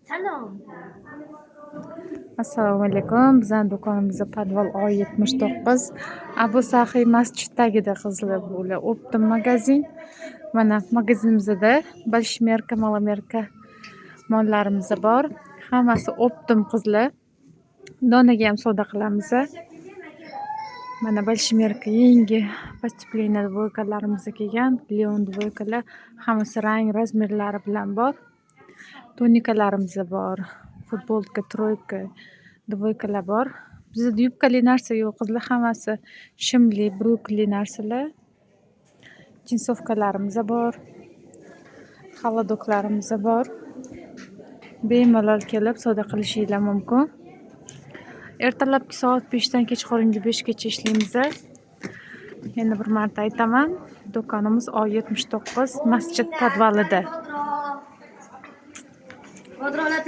Salom. Assalomu alaykum. Bizning do'konimizda podval O79 Abu Sahiy masjid tagida qizlar bo'la. Optim magazin. Mana magazinimizda большая merka, mala merka mollarimiz bor. Hammasi optim qizlar. Donaga ham savdo qilamiz. Mana большая merka yangi поступление dvoykalarimiz kelgan. Leon dvoykalar hammasi rang razmerlari bilan bor. Tunikalarimiz bor. Futbolka, troyka, dvoykalar bor. Bizda yubkali narsa yo'q, qizlar hammasi shimli, brukli narsalar. Jinsovkalarimiz bor. Xolodoklarimiz bor. Bemalol kelib savdo qilishingiz mumkin. Ertalabki soat 5 dan kechqurungi 5 gacha ishlaymiz. Yana bir marta aytaman, do'konimiz O79 masjid podvalida.